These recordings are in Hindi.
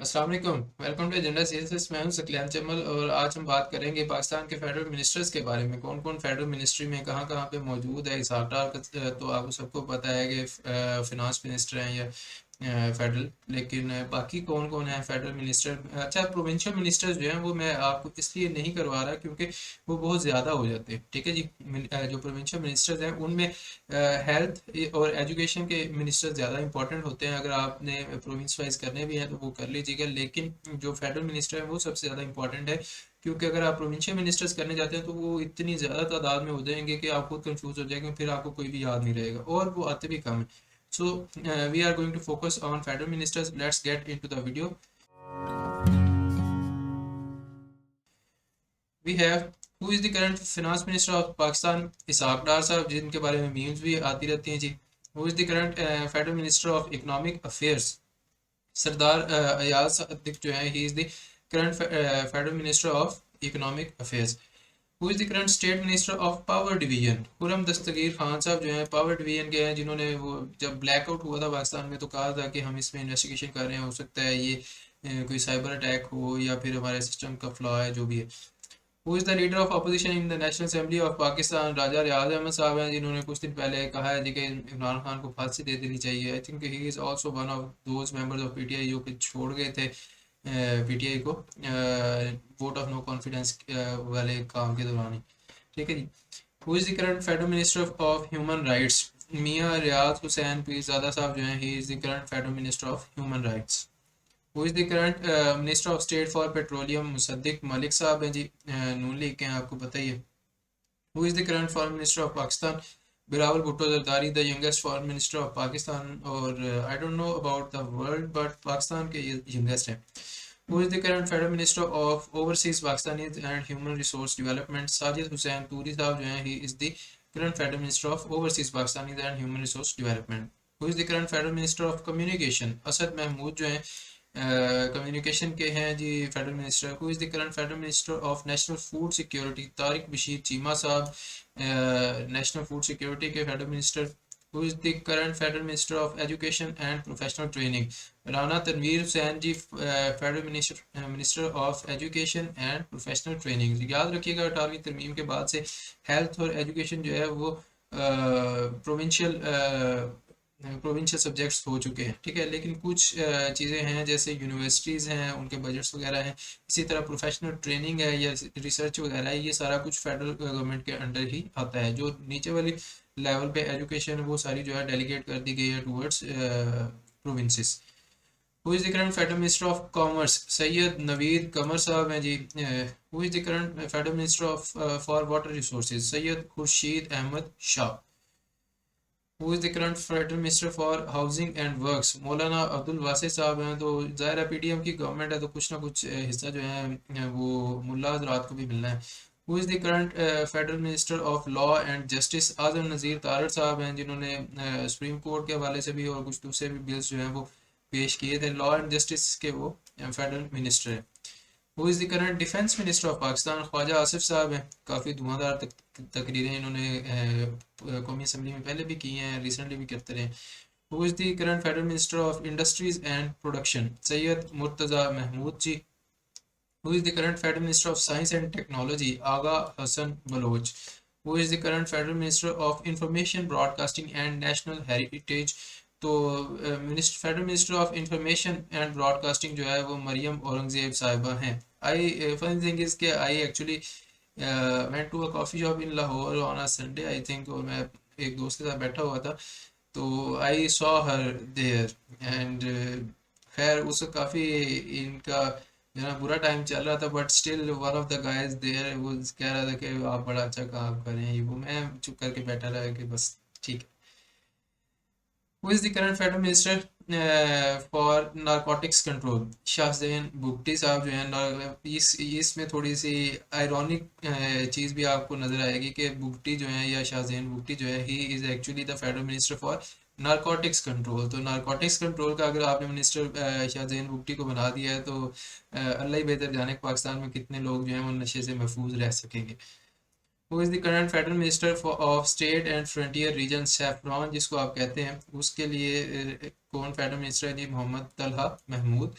अस्सलाम वालेकुम। Welcome to agenda CSS. मैं हूं सकलैन चमल और आज हम बात करेंगे पाकिस्तान के फेडरल मिनिस्टर्स के बारे में। कौन कौन फेडरल मिनिस्ट्री में कहाँ कहाँ पे मौजूद है। हिसाब तो आपको सबको पता है कि फिनांस मिनिस्टर हैं या फेडरल, लेकिन बाकी कौन कौन है फेडरल मिनिस्टर। अच्छा, प्रोविंशियल मिनिस्टर्स जो हैं वो मैं आपको इसलिए नहीं करवा रहा क्योंकि वो बहुत ज़्यादा हो जाते हैं। ठीक है जी। जो प्रोविंशियल मिनिस्टर्स हैं उनमें हेल्थ और एजुकेशन के मिनिस्टर ज़्यादा इंपॉर्टेंट होते हैं। अगर आपने प्रोविंस वाइज करने भी हैं तो वो कर लीजिएगा, लेकिन जो फेडरल मिनिस्टर है वो सबसे ज़्यादा इंपॉर्टेंट है, क्योंकि अगर आप प्रोविंशियल मिनिस्टर्स करने जाते हैं तो वो इतनी ज़्यादा तादाद में हो जाएंगे कि आप खुद कंफ्यूज हो जाएंगे, फिर आपको कोई भी याद नहीं रहेगा और वो आते भी कम है। So we are going to focus on federal ministers. Let's get into the video. We have who is the current finance minister of Pakistan. Ishaq Dar साहब, जिनके बारे में मीम्स भी आती रहती हैं जी। Who is the current federal minister of economic affairs. Sardar Ayaz Sadiq जो है, he is the current federal minister of economic affairs. Who is the current state minister of power division. Khurram Dastgir Khan साहब जो हैं पावर डिवीजन के हैं, जिन्होंने वो जब ब्लैकआउट हुआ था पाकिस्तान में तो कहा था कि हम इसमें इन्वेस्टिगेशन कर रहे हैं, हो सकता है ये कोई साइबर अटैक हो या फिर हमारे सिस्टम का फ्लॉ है, जो भी है। Who is the leader of opposition in the national assembly of Pakistan. Raja Riaz Ahmad साहब हैं, जिन्होंने कुछ दिन पहले कहा है जी कि इमरान खान को फांसी दे देनी चाहिए। आई think he is also one of those members of PTI जो कि छोड़ गए थे पीटीआई को वोट ऑफ नो कॉन्फिडेंस वाले काम के दौरान ही। ठीक है जी। Who is the current federal minister of human rights. Mian Riaz Hussain Pirzada साहब जो हैं, he is the current federal minister of human rights. Who is the current minister of state for petroleum. Musadik Malik साहब हैं जी, नून लीग के हैं, आपको पता ही है। Who is the current foreign minister of Pakistan. Bilawal Bhutto Zardari, the youngest foreign minister of Pakistan, और I don't know about the world but Pakistan के यंगेस्ट हैं। Who is the current federal minister of overseas Pakistani and human resource development. Sajid Hussain Turi साहब जो हैं, he is the current federal minister of overseas Pakistani and human resource development. Who is the current federal minister of communication. Asad Mahmood जो हैं कम्युनिकेशन के हैं जी federal minister. Who is the current federal minister of national food security. Tariq Bashir Cheema साहब नेशनल फूड सिक्योरिटी के federal minister. Who is the current federal minister of education and professional training. Rana Tanveer Hussain ji, federal minister of education and professional training. याद रखिएगा 18वीं तरमीम के बाद से हेल्थ और एजुकेशन जो है वो प्रोविंशियल प्रोविंशियल सब्जेक्ट्स हो चुके हैं। ठीक है, लेकिन कुछ चीज़ें हैं जैसे यूनिवर्सिटीज़ हैं, उनके बजट्स वगैरह हैं, इसी तरह प्रोफेशनल ट्रेनिंग है या रिसर्च वगैरह है, ये सारा कुछ फेडरल गवर्नमेंट के अंडर ही आता है। जो नीचे वाली लेवल पे एजुकेशन है वो सारी जो है डेलीगेट कर दी गई है towards provinces. Who is the current federal minister of commerce. Syed Naveed Qamar साहब हैं जी। Who is the current federal minister of for water resources. Syed Khurshid Ahmad Shah. Who is the current federal minister for housing and works. Maulana Abdul वासित साहब हैं। तो ज़ाहिर है पीडीएम की गवर्नमेंट है तो कुछ ना कुछ हिस्सा जो है वो मुल्ला हजरात को भी मिलना है। Who is the current federal minister of law and justice. Azam Nazir Tarar साहब हैं, जिन्होंने सुप्रीम कोर्ट के हवाले से भी और कुछ दूसरे भी बिल्स जो हैं वो पेश किए थे। लॉ एंड जस्टिस के वो फेडरल मिनिस्टर हैं। Who is the current defence minister of Pakistan. Khawaja Asif साहब हैं। काफ़ी धुआंधार तकरीरें इन्होंने कौमी असम्बली में पहले भी की हैं, रिसेंटली भी करते रहे। Who is the current federal minister of industries and production. Syed Murtaza Mahmood ji. Who is the current federal minister of science and technology. Agha Hassan Baloch. Who is the current federal minister of information broadcasting and national heritage. तो minister federal minister of information and broadcasting जो है वो मरियम औरंगजेब साहिबा हैं। आई फनी थिंग इज़ के I actually went to a coffee shop in Lahore on a Sunday I think, और मैं एक दोस्त के साथ बैठा हुआ था तो I saw her there and खैर उस काफ़ी इनका जो है ना बुरा टाइम चल रहा था, but still one of the guys there वो कह रहा था कि आप बड़ा अच्छा काम कर रहे हैं, ये वो। मैं चुप करके बैठा रहा कि बस ठीक है। Who is the current federal minister for narcotics control. Shahzain भुट्टी साहब जो हैं इसमें थोड़ी सी आयरॉनिक चीज़ भी आपको नज़र आएगी कि भुट्टी जो है या शाहजेन भुट्टी जो है, he is actually the federal minister for narcotics control. तो नारकोटिक्स कंट्रोल का अगर आपने मिनिस्टर शाहजेन भुट्टी को बना दिया है तो अल्लाह ही बेहतर जाने कि पाकिस्तान में कितने लोग जो हैं वो नशे से महफूज रह सकेंगे। Who is the current federal minister of state and frontier region. SAFRON जिसको आप कहते हैं, उसके लिए कौन फेडरल मिनिस्टर है जी? Mohammad Talha Mahmood.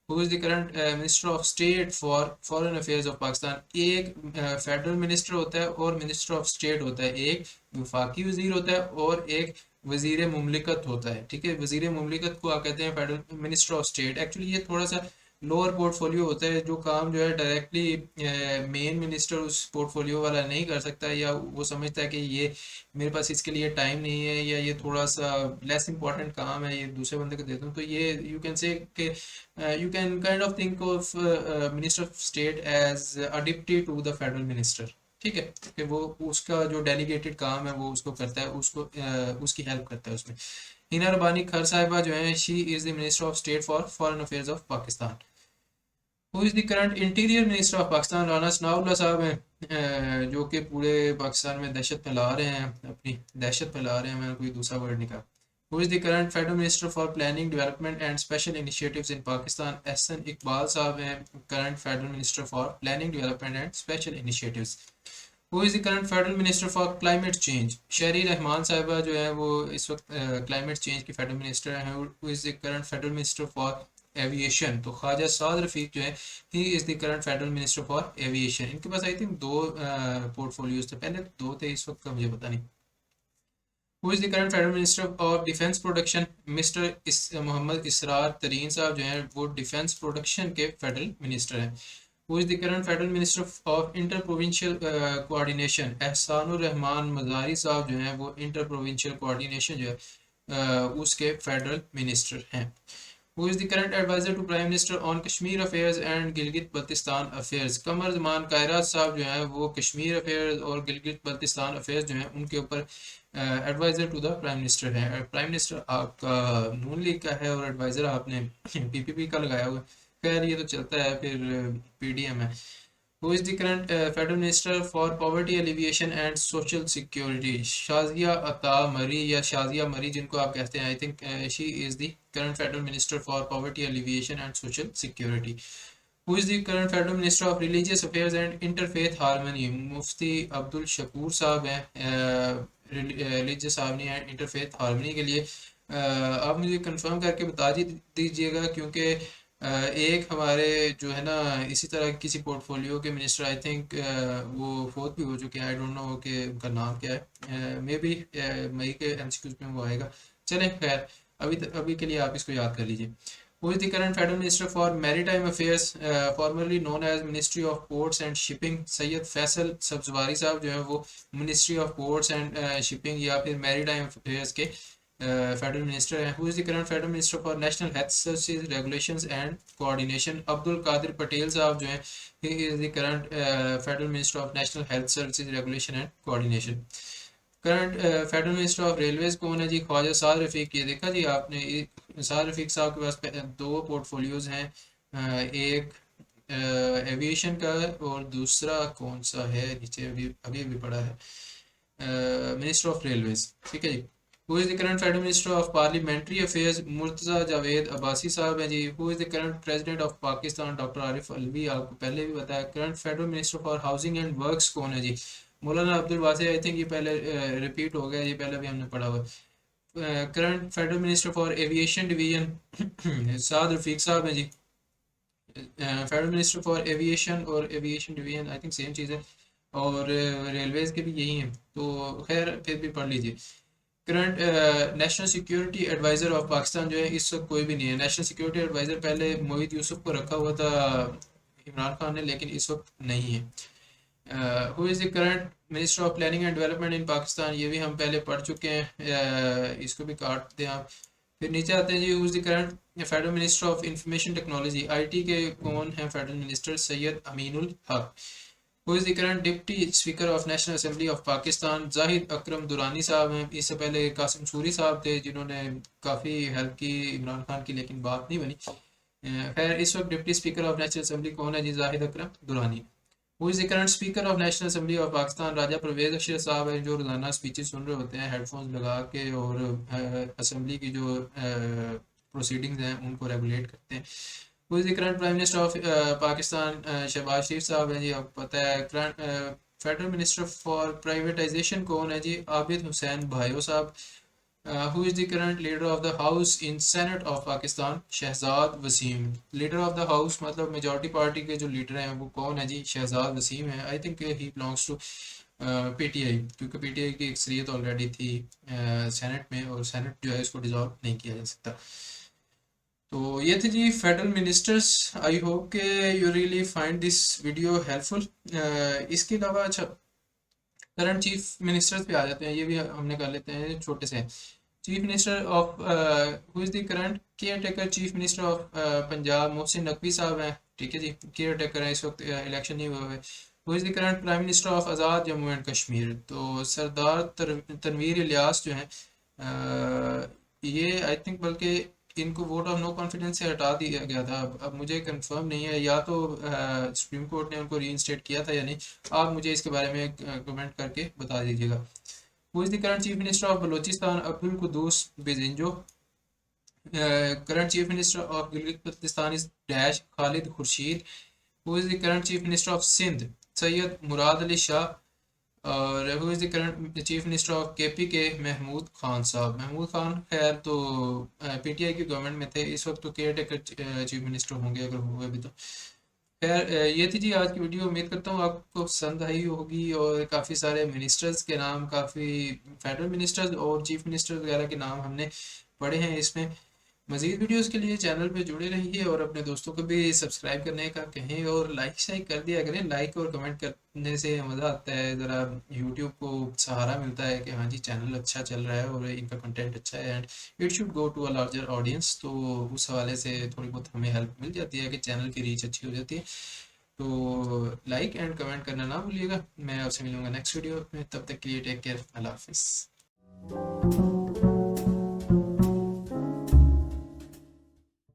Who is the current minister of state for foreign affairs of Pakistan. एक फेडरल मिनिस्टर होता है और मिनिस्टर ऑफ स्टेट होता है, एक वफाकी वजीर होता है और एक वजीर मुमलिकत होता है। ठीक है, वजीर मुमलिकत को आप कहते हैं federal minister of state. Actually ये थोड़ा सा लोअर पोर्टफोलियो होता है, जो काम जो है डायरेक्टली मेन मिनिस्टर उस पोर्टफोलियो वाला नहीं कर सकता, या वो समझता है कि ये मेरे पास इसके लिए टाइम नहीं है, या ये थोड़ा सा लेस इंपॉर्टेंट काम है, ये दूसरे बंदे को दे दूँ। तो ये यू कैन से कि you can kind of think of minister of state as a deputy to the federal minister। ठीक है, कि वो उसका जो डेलीगेटेड काम है वो उसको करता है, उसको उसकी हेल्प करता है उसमें। हिना रबानी खर साहिबा जो है, she is the minister of state for foreign affairs of Pakistan. Who is the current interior minister of Pakistan. Rana Sanaullah साहब हैं, जो कि पूरे पाकिस्तान में दहशत फैला रहे हैं, अपनी दहशत फैला रहे हैं, मैंने कोई दूसरा वर्ड निकाला। Who is the current Federal Minister for Planning, Development and Special Initiatives in Pakistan? Ehsan Iqbal साहब हैं current Federal Minister for Planning, Development and Special Initiatives। Who is the current Federal Minister for Climate Change? शहरी रहमान साहिबा जो है वो इस वक्त Climate Change की Federal Minister हैं। Who is the current Federal Minister for Aviation? तो ख्वाजा साद रफीक जो है, he is the current Federal Minister for Aviation। इनके पास आई थिंक दो पोर्टफोलियोज थे, पहले दो थे, इस वक्त का मुझे पता नहीं। Who is the current Federal Minister of Defence Production? Mister Mohammad Israr Tareen साहब जो हैं वो डिफेंस प्रोडक्शन के फेडरल मिनिस्टर हैं। Who is the current Federal Minister of Inter Provincial Coordination? Ehsanur Rehman Mazari साहब जो हैं वो इंटर प्रोविंशियल कोऑर्डिनेशन जो है उसके फेडरल मिनिस्टर हैं। Who is the current advisor to Prime Minister on Kashmir Affairs and Gilgit Baltistan Affairs? कमर जमान कायरात साहब जो हैं वो कश्मीर अफेयर्स और गिलगित बल्तिस्तान अफेयर्स जो हैं उनके ऊपर adviser to the prime minister है। प्राइम मिनिस्टर आपका नून लीग का है और एडवाइज़र आपने पीपीपी का लगाया हुआ है। खैर ये तो चलता है, फिर पीडीएम है। Who is the current federal minister for poverty alleviation and social security? Shazia अता मरी या शाजिया मरी जिनको आप कहते हैं, I think she is the current federal minister for poverty alleviation and social security. Who is the current Federal Minister of Religious Affairs and Interfaith Harmony? मुफ्ती अब्दुल शकूर साहब हैं religious harmony and interfaith harmony के लिए। आप मुझे कंफर्म करके बता दीजिएगा, क्योंकि एक हमारे जो है ना इसी तरह किसी पोर्टफोलियो के मिनिस्टर आई थिंक वो फोर्थ भी हो चुके हैं। आई डोंट नो कि उनका नाम क्या है, मे बी मई के एमसीक्यूज में वो आएगा। चलें खैर, अभी के लिए आप इसको याद कर लीजिए। Who is the current Federal Minister for Maritime Affairs, formerly known as Ministry of Ports and Shipping? Syed Faisal Sabzwari साहब जो है वो Ministry of Ports and Shipping या फिर Maritime Affairs के फेडरल मिनिस्टर हैं। Who is the current Federal Minister for National Health Services Regulations and Coordination? Abdul Qadir Patel साहब जो हैं, he is the current Federal Minister of National Health Services Regulation and Coordination। Current federal minister of railways कौन है जी? ख्वाजा साद रफीक। ये देखा जी आपने, साद रफीक साहब के पास दो पोर्टफोलियोज हैं, एक एविएशन का और दूसरा कौन सा है नीचे अभी अभी अभी पड़ा है, मिनिस्टर ऑफ रेलवेज। ठीक है जी। Who is the current federal minister of parliamentary affairs? Murtaza Javed Abbasi साहब हैं जी। Who is the current president of Pakistan? Doctor Arif Alvi, आपको पहले भी बताया। Current federal minister for housing and works कौन है जी? मौलाना अब्दुल वासी। आई थिंक ये पहले रिपीट हो गया, ये पहले भी हमने पढ़ा हुआ है। Current federal minister for aviation division Saad Rafique साहब हैं जी। फेडरल मिनिस्टर फॉर एविएशन और aviation division I think same चीज़ है, और रेलवेज के भी यही हैं, तो खैर फिर भी पढ़ लीजिए। Current national security adviser of Pakistan जो है इस वक्त कोई भी नहीं है। नेशनल सिक्योरिटी एडवाइज़र पहले मोहित यूसुफ को रखा हुआ था इमरान खान ने, लेकिन इस वक्त नहीं है। Who is the current minister of planning and development in Pakistan? ये भी हम पहले पढ़ चुके हैं, इसको भी काट दें आप। फिर नीचे आते हैं जी, who is the current federal minister of information technology? IT के कौन है federal minister? Syed Aminul Haq. Who is the current deputy speaker of national assembly of Pakistan? Zahid Akram Durrani साहब हैं। इससे पहले कासिम सूरी साहब थे जिन्होंने काफ़ी हेल्प की इमरान खान की, लेकिन बात नहीं बनी। खैर इस वक्त deputy speaker of national assembly कौन है जी? Zahid Akram Durrani. Who is the current speaker of national assembly of Pakistan? Raja Pervaiz Akhtar साहब हैं, जो रोज़ाना स्पीचेस सुन रहे होते हैं हेडफोन्स लगा के, और असेंबली की जो प्रोसीडिंग्स हैं उनको रेगुलेट करते हैं। Who is the current prime minister of Pakistan? Shehbaz Sharif साहब हैं जी, आपको पता है। Current federal minister for privatisation कौन है जी? आबिद हुसैन भायो साहब। Who is the current leader of the house in senate of Pakistan? Shahzad Waseem. Leader of the house मतलब मेजॉरिटी पार्टी के जो लीडर हैं वो कौन है जी? शहजाद वसीम है। I think he belongs to PTI, क्योंकि पीटीआई की अक्सरियत ऑलरेडी थी सेनेट में, और सेनेट जो है इसको डिसॉल्व नहीं किया जा सकता। तो ये थे जी फेडरल मिनिस्टर्स। आई होप के you really find this video helpful. इसके अलावा अच्छा, करंट चीफ मिनिस्टर्स पे आ जाते हैं, ये भी हमने कर लेते हैं छोटे से। Chief minister of who is the current care taker chief minister of Punjab? Mohsin Naqvi साहब हैं, ठीक है जी, केयर टेकर हैं, इस वक्त इलेक्शन नहीं हुआ है। Who is the current prime minister of Azad Jammu and Kashmir? तो सरदार तनवीर इलियास जो हैं, ये आई थिंक बल्कि इनको वोट ऑफ नो कॉन्फिडेंस से हटा दिया गया था। अब मुझे कंफर्म नहीं है, या तो सुप्रीम कोर्ट ने उनको रीइंस्टेट किया था या नहीं। आप मुझे इसके बारे में कमेंट करके बता दीजिएगा। Who is the current chief minister of Balochistan? Abdul Quddus Bizenjo. Current chief minister of Gilgit Baltistan is dash Khalid Khurshid. Who is the current chief minister of Sindh? Syed Murad Ali Shah. और who is the current chief minister of KP के? महमूद खान साहब। महमूद खान खैर तो पीटीआई की गवर्नमेंट में थे, इस वक्त तो केयर टेकर चीफ मिनिस्टर होंगे अगर हुए भी तो। खैर ये थी जी आज की वीडियो। उम्मीद करता हूँ आपको पसंद आई होगी, और काफ़ी सारे मिनिस्टर्स के नाम, काफ़ी फेडरल मिनिस्टर्स और चीफ मिनिस्टर्स वगैरह के नाम हमने पढ़े हैं इसमें। मज़ीद वीडियोस के लिए चैनल पे जुड़े रहिए, और अपने दोस्तों को भी सब्सक्राइब करने का कहें, और लाइक शाइक कर दिया करें। लाइक और कमेंट करने से मज़ा आता है, ज़रा यूट्यूब को सहारा मिलता है कि हाँ जी चैनल अच्छा चल रहा है और इनका कंटेंट अच्छा है, and it should go to a larger audience. तो उस हवाले से थोड़ी बहुत हमें हेल्प मिल जाती है कि चैनल की रीच अच्छी हो जाती है। तो लाइक एंड कमेंट करना ना भूलिएगा। मैं आपसे मिलूंगा नेक्स्ट वीडियो में, तब तक के लिए टेक केयर, अल्लाह हाफिज़।